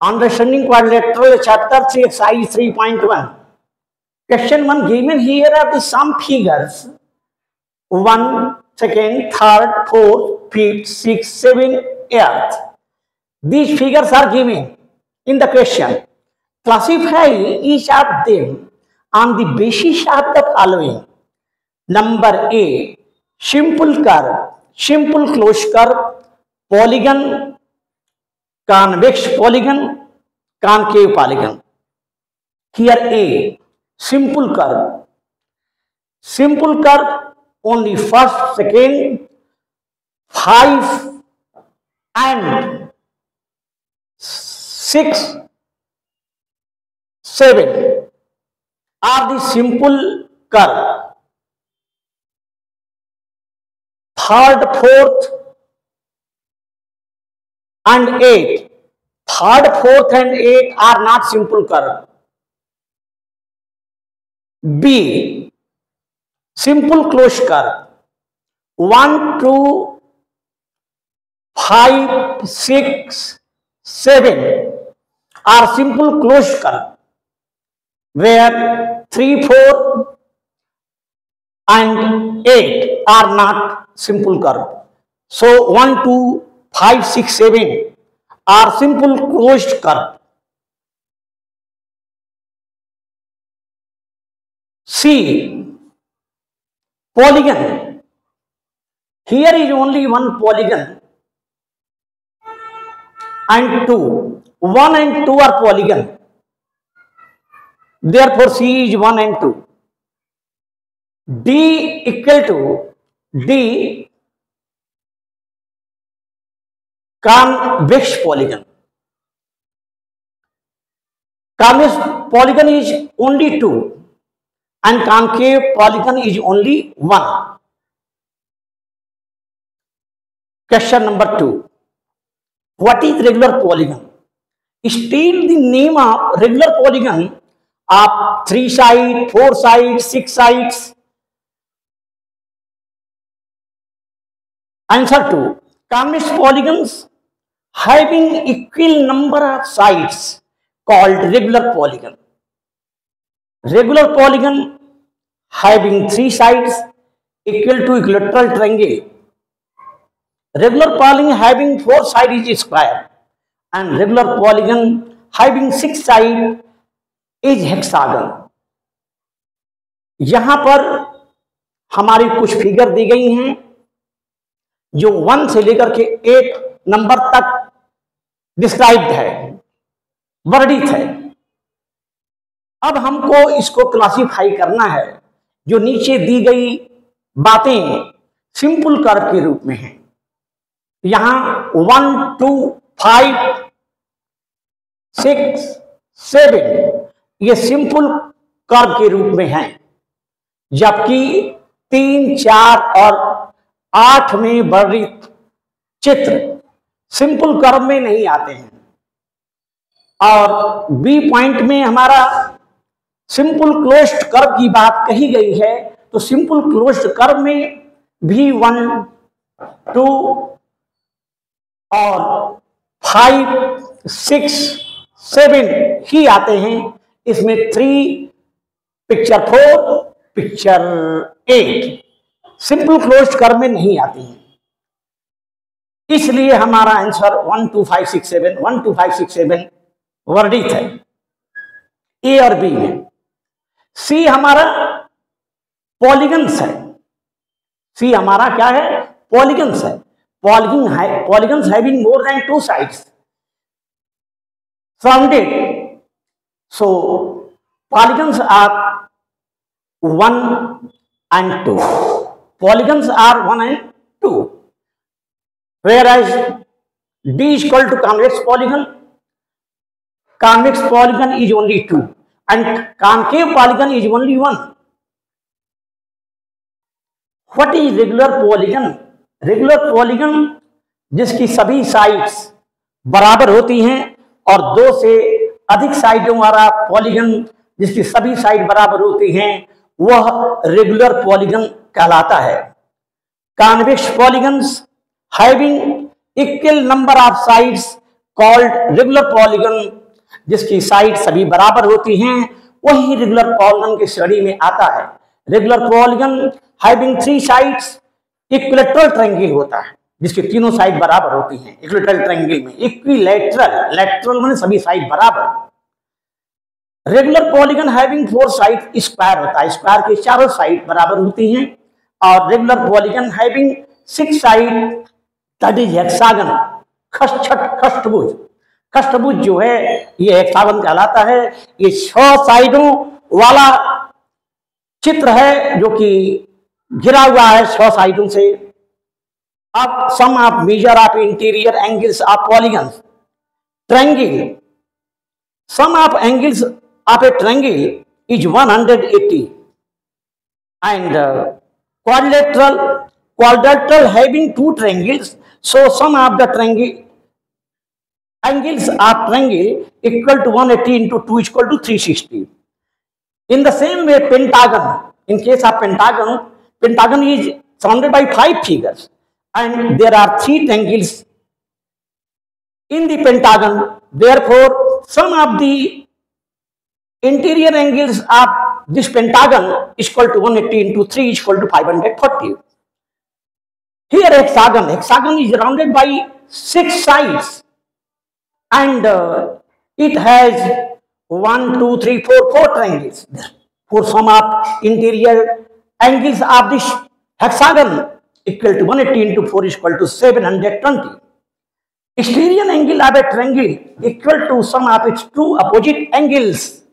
Understanding quadrilateral, chapter 3, exercise 3.1. Question 1 given here are the some figures 1, 2nd, 3rd, 4th, 5th, 6th, 7th, 8th. These figures are given in the question. Classify each of them on the basis of the following. Number A, simple curve, simple closed curve, polygon, convex polygon, concave polygon. Here A, simple curve. Simple curve only first, second, 5 and 6, 7 are the simple curve. Third, fourth and 8. Third, fourth and 8 are not simple curve. B, simple closed curve. 1, 2, 5, 6, 7 are simple closed curve, where 3, 4 and 8 are not simple curve. So 1, 2, 5, 6, 7 are simple closed curve. C, polygon. Here is only one polygon and 2. 1 and 2 are polygon. Therefore, C is 1 and 2. D equal to D, convex polygon. Convex polygon is only 2 and concave polygon is only 1. Question number 2. What is regular polygon? State the name of regular polygon of 3 sides, 4 sides, 6 sides. Answer 2. Convex polygons having equal number of sides called regular polygon. Regular polygon having 3 sides equal to equilateral triangle. Regular polygon having 4 sides is square, and regular polygon having 6 sides is hexagon. यहां पर हमारी कुछ figure दी गई हैं जो 1 से लेकर के 8 नंबर तक डिस्क्राइब्ड है, वर्णित है। अब हमको इसको क्लासिफाई करना है। जो नीचे दी गई बातें सिंपल कर्व के रूप में हैं। यहां 1, 2, 5, 6, 7 ये सिंपल कर्व के रूप में हैं, जबकि 3, 4 और 8 में वर्णित चित्र सिंपल कर्व में नहीं आते हैं। और बी पॉइंट में हमारा सिंपल क्लोज्ड कर्व की बात कही गई है, तो सिंपल क्लोज्ड कर्व में भी 1, 2 और 5, 6, 7 ही आते हैं। इसमें 3, picture 4, picture 8 simple closed curve में नहीं आती हैं। इसलिए हमारा आंसर 1, 2, 5, 6, 7 1, 2, 5, 6, 7 वर्णित है ए और बी में। सी हमारा पॉलीगन्स है। सी हमारा क्या है? पॉलीगन्स है। Polygons having more than 2 sides surrounded. So polygons are 1 and 2. Polygons are 1 and 2. Whereas D is equal to convex polygon. Convex polygon is only 2 and concave polygon is only 1. What is regular polygon? Regular polygon जिसकी सभी sides बराबर होती हैं और 2 से अधिक साइडों वाला पॉलीगन जिसकी सभी साइड बराबर होती हैं, वह रेगुलर पॉलीगन कहलाता है। Convex polygons having equal number of sides called regular polygon, जिसकी साइड सभी बराबर होती हैं, वही रेगुलर पॉलीगन की श्रेणी में आता है। Regular polygon having 3 sides equilateral triangle होता है, जिसकी तीनों साइड बराबर होती हैं। इक्विलैटरल ट्रायंगल में इक्विलैटरल, लैटरल माने सभी साइड बराबर। Regular polygon having 4 side square होता है, स्क्वायर की चारों साइड बराबर होती हैं। और regular polygon having 6 side that is hexagon, खष्टभुज। खष्टभुज जो है ये हेक्सागन कहलाता है। ये 6 साइडों वाला चित्र है जो कि घिरा हुआ है 6 साइडों से। अब sum of measure of interior angles of polygons triangle, sum of angles of a triangle is 180 and quadrilateral having 2 triangles, so sum of the angles of triangle equal to 180 into 2 is equal to 360. In the same way, pentagon, in case of pentagon is surrounded by 5 figures and there are 3 triangles in the pentagon. Therefore, sum of the interior angles of this pentagon is equal to 180 into 3 is equal to 540. Here hexagon is surrounded by 6 sides and it has 1, 2, 3, 4 triangles. For sum of interior angles of this hexagon equal to 180 into 4 is equal to 720. Exterior angle of a triangle equal to sum of its 2 opposite angles